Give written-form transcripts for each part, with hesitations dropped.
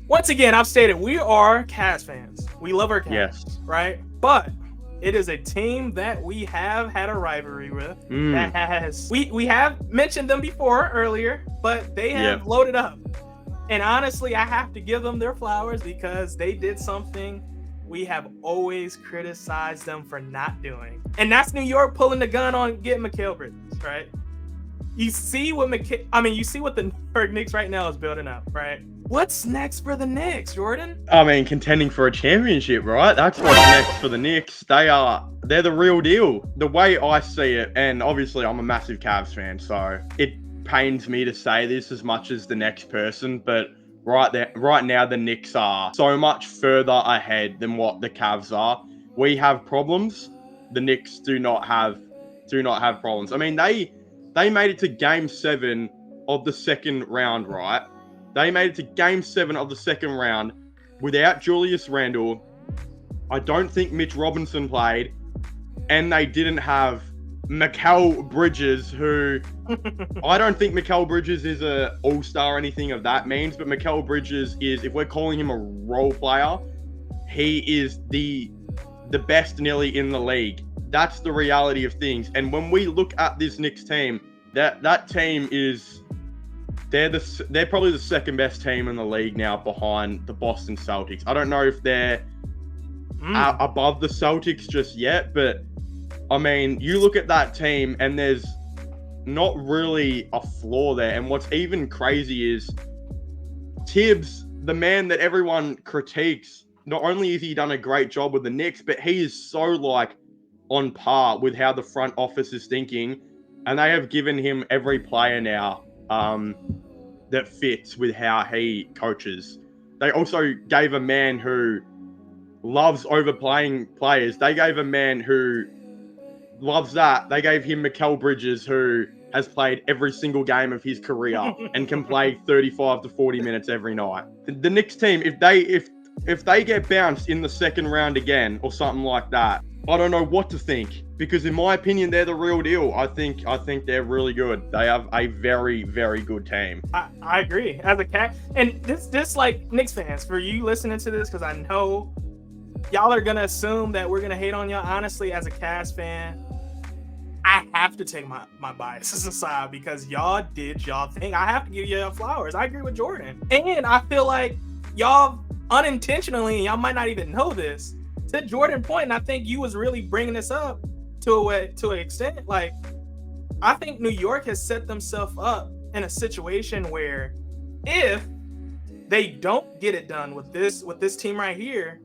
once again, I've stated we are Cavs fans. We love our Cavs, Yes. right? But it is a team that we have had a rivalry with. That has we have mentioned them before earlier, but they have loaded up. And honestly, I have to give them their flowers because they did something we have always criticized them for not doing. And that's New York pulling the gun on getting Mikal Bridges, right? You see what you see what the New York Knicks right now is building up, right? What's next for the Knicks, Jordan? I mean, contending for a championship, right? That's what's next for the Knicks. They're the real deal. The way I see it, and obviously I'm a massive Cavs fan, so it pains me to say this as much as the next person, but right now the Knicks are so much further ahead than what the Cavs are. We have problems. The Knicks do not have problems. I mean, they made it to Game 7 of the second round, right? They made it to Game 7 of the second round without Julius Randle. I don't think Mitch Robinson played, and they didn't have Mikal Bridges, who I don't think Mikal Bridges is a all-star or anything of that means, but Mikal Bridges is, if we're calling him a role player, he is the best nearly in the league. That's the reality of things. And when we look at this Knicks team, that team is they're probably the second best team in the league now behind the Boston Celtics. I don't know if they're above the Celtics just yet, but I mean, you look at that team and there's not really a flaw there. And what's even crazy is Tibbs, the man that everyone critiques, not only has he done a great job with the Knicks, but he is so on par with how the front office is thinking. And they have given him every player now that fits with how he coaches. They also gave a man who loves overplaying players. They gave a man who loves that. They gave him Mikal Bridges, who has played every single game of his career and can play 35 to 40 minutes every night. The Knicks team, if they get bounced in the second round again or something like that, I don't know what to think, because in my opinion, they're the real deal. I think they're really good. They have a very, very good team. I agree. As a cat, and this like Knicks fans, for you listening to this, because I know y'all are gonna assume that we're gonna hate on y'all. Honestly, as a Cavs fan, I have to take my biases aside because y'all did y'all thing. I have to give y'all flowers. I agree with Jordan, and I feel like y'all unintentionally, y'all might not even know this. To Jordan's point, and I think you was really bringing this up to an extent. Like, I think New York has set themselves up in a situation where if they don't get it done with this team right here,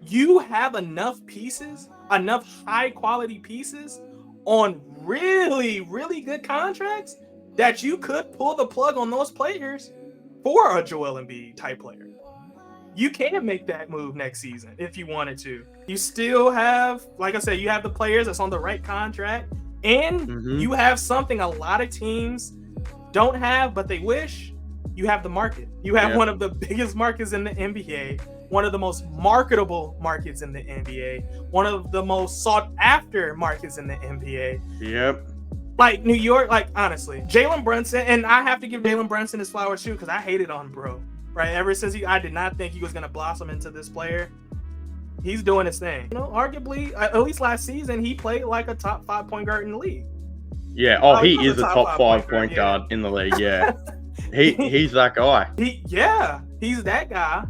you have enough pieces, enough high quality pieces on really, really good contracts that you could pull the plug on those players for a Joel Embiid type player. You can make that move next season if you wanted to. You still have, like I said, you have the players that's on the right contract, and you have something a lot of teams don't have, but they wish. You have the market. You have one of the biggest markets in the NBA, one of the most marketable markets in the NBA, one of the most sought after markets in the NBA. Yep. Like New York, like honestly, Jalen Brunson, and I have to give Jalen Brunson his flowers too, because I hated on bro. Right, ever since I did not think he was going to blossom into this player. He's doing his thing. You know, arguably, at least last season, he played like a top 5 point guard in the league. Yeah. Oh, he is a top 5 point guard in the league. Yeah. He's that guy. He's that guy.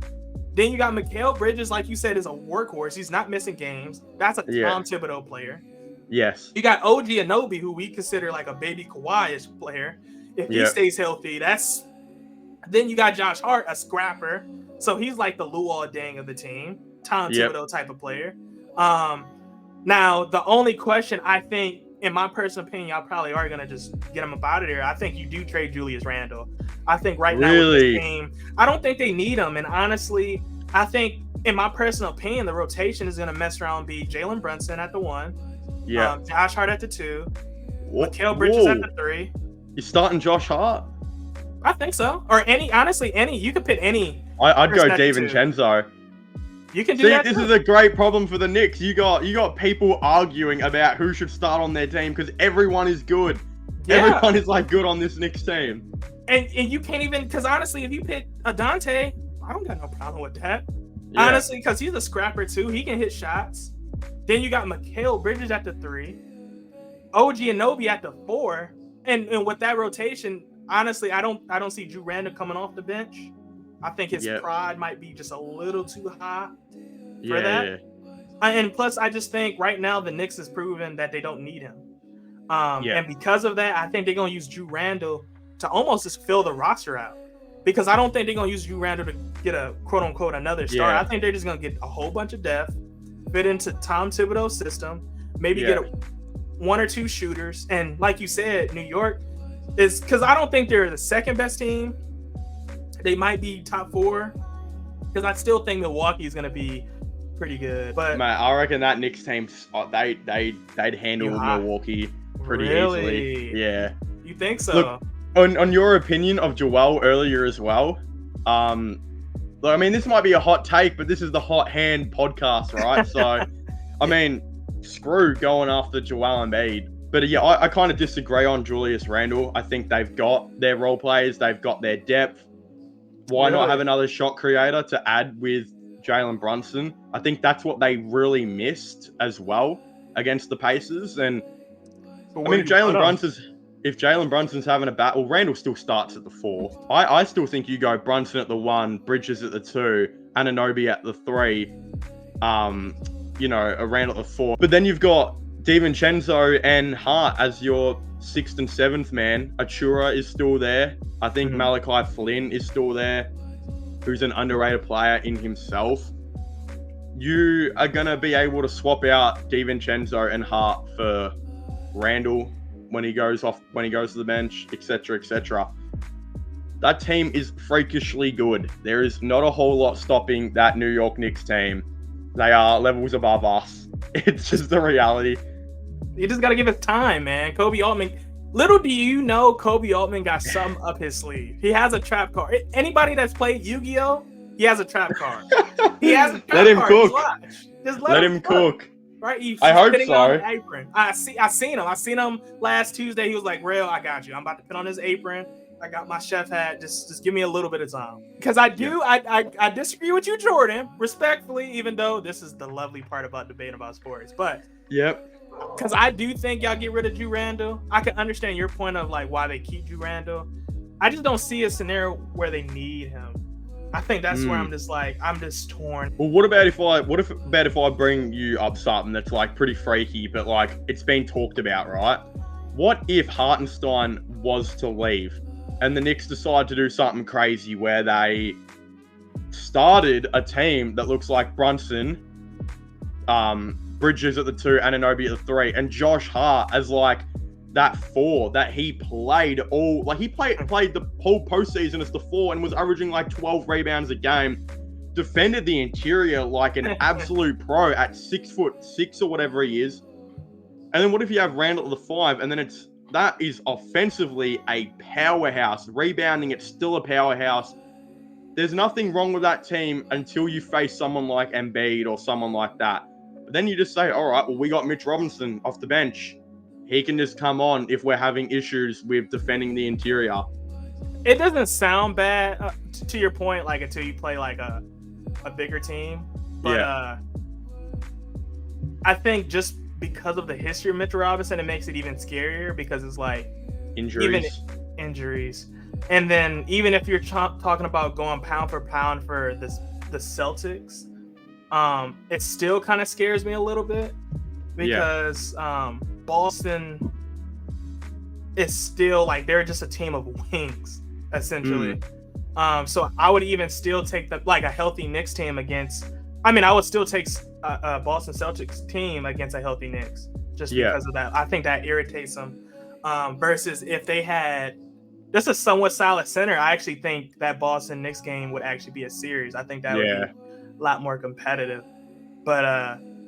Then you got Mikal Bridges, like you said, is a workhorse. He's not missing games. That's a Tom Thibodeau player. Yes. You got OG Anunoby, who we consider like a baby Kawhi-ish player. If he stays healthy, Then you got Josh Hart, a scrapper. So he's like the Luol Deng of the team. Tom Thibodeau type of player. Now, the only question I think, in my personal opinion, y'all probably are going to just get him up out of there. I think you do trade Julius Randle. I think now with this team, I don't think they need him. And honestly, I think, in my personal opinion, the rotation is going to mess around and be Jalen Brunson at the 1. Yeah. Josh Hart at the 2. Mikal Bridges at the 3. You're starting Josh Hart? I think so. Or any. You could pick any. I'd go DiVincenzo. You can do that. This is a great problem for the Knicks. You got people arguing about who should start on their team because everyone is good. Yeah. Everyone is like good on this Knicks team. And you can't even, because honestly, if you pick Adante, I don't got no problem with that. Yeah. Honestly, because he's a scrapper too. He can hit shots. Then you got Mikal Bridges at the 3, OG Anunoby at the 4, and with that rotation, honestly, I don't see Julius Randle coming off the bench. I think his pride might be just a little too high for that. Yeah. And plus, I just think right now the Knicks has proven that they don't need him. And because of that, I think they're gonna use Julius Randle to almost just fill the roster out. Because I don't think they're gonna use Julius Randle to get a quote unquote another star. I think they're just gonna get a whole bunch of depth, fit into Tom Thibodeau's system, maybe get one or two shooters. And like you said, New York is, because I don't think they're the second best team. They might be top 4, because I still think Milwaukee is gonna be pretty good. But man, I reckon that Knicks team, they'd handle Milwaukee pretty easily. Yeah. You think so? Look, on your opinion of Joel earlier as well, I mean, this might be a hot take, but this is the Hot Hand podcast, right? So, I mean, screw going after Joel Embiid. But yeah, I kind of disagree on Julius Randle. I think they've got their role players, they've got their depth. Why not have another shot creator to add with Jalen Brunson? I think that's what they really missed as well against the Pacers. And I mean, if Jalen Brunson's having a battle, Randle still starts at the 4. I still think you go Brunson at the 1, Bridges at the 2, Anunoby at the 3, a Randle at the 4. But then you've got DiVincenzo and Hart as your 6th and 7th man. Achura is still there. I think Malachi Flynn is still there, who's an underrated player in himself. You are going to be able to swap out DiVincenzo and Hart for Randle when he goes to the bench, etc., etc. That team is freakishly good. There is not a whole lot stopping that New York Knicks team. They are levels above us. It's just the reality. You just got to give it time, man. Kobe Altman. Little do you know, Kobe Altman got something up his sleeve. He has a trap card. Anybody that's played Yu-Gi-Oh, he has a trap card. He has a trap let him card. Cook. Just let him cook. Right? I hope so. Apron. I seen him. I seen him last Tuesday. He was like, "Real, I got you. I'm about to put on his apron. I got my chef hat. Just give me a little bit of time." Because I disagree with you, Jordan, respectfully, even though this is the lovely part about debating about sports. But because I do think y'all get rid of Julius Randle. I can understand your point of like why they keep Julius Randle. I just don't see a scenario where they need him. I think that's where I'm just torn. Well, what about if I bring you up something that's like pretty freaky, but like it's been talked about, right? What if Hartenstein was to leave and the Knicks decide to do something crazy where they started a team that looks like Brunson, Bridges at the 2, Anunoby at the 3, and Josh Hart as like that 4 that he played played the whole postseason as the 4 and was averaging like 12 rebounds a game, defended the interior like an absolute pro at 6'6" or whatever he is. And then what if you have Randle at the 5 and then that is offensively a powerhouse. Rebounding, it's still a powerhouse. There's nothing wrong with that team until you face someone like Embiid or someone like that. But then you just say, all right, well, we got Mitch Robinson off the bench. He can just come on if we're having issues with defending the interior. It doesn't sound bad, to your point, like until you play like a bigger team. But I think just because of the history of Mitchell Robinson, it makes it even scarier because it's like injuries. And then even if you're talking about going pound for pound for the Celtics, it still kind of scares me a little bit because Boston is still like they're just a team of wings essentially. So I would even still take a healthy Knicks team against. I mean, I would still take a Boston Celtics team against a healthy Knicks just because of that. I think that irritates them. Versus if they had just a somewhat solid center, I actually think that Boston Knicks game would actually be a series. I think that would be a lot more competitive. But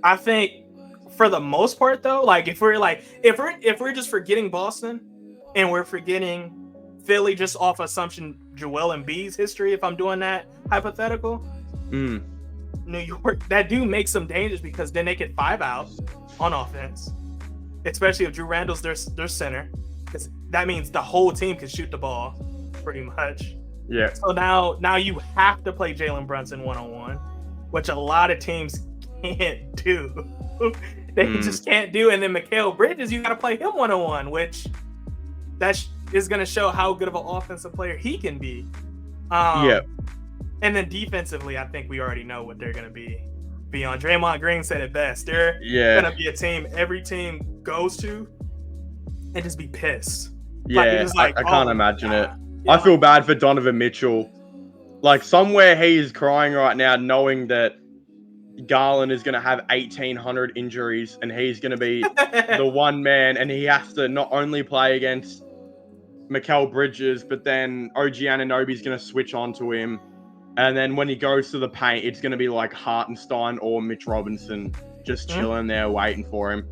I think for the most part, though, like if we're just forgetting Boston and we're forgetting Philly just off assumption Joel Embiid's history, if I'm doing that hypothetical, New York, that do make some dangerous because then they could 5 out on offense, especially if Julius Randle's their center. Because that means the whole team can shoot the ball, pretty much. Yeah. So now you have to play Jalen Brunson 1-on-1, which a lot of teams can't do. They just can't do. And then Mikal Bridges, you got to play him 1-on-1, which that is going to show how good of an offensive player he can be. Yeah. And then defensively, I think we already know what they're going to be. Beyond Draymond Green said it best. They're going to be a team every team goes to and just be pissed. Yeah, I can't imagine it. Yeah, I feel bad for Donovan Mitchell. Like, somewhere he is crying right now knowing that Garland is going to have 1,800 injuries and he's going to be the one man, and he has to not only play against Mikal Bridges, but then OG Anunoby's going to switch onto him. And then when he goes to the paint, it's going to be like Hartenstein or Mitch Robinson just chilling there waiting for him.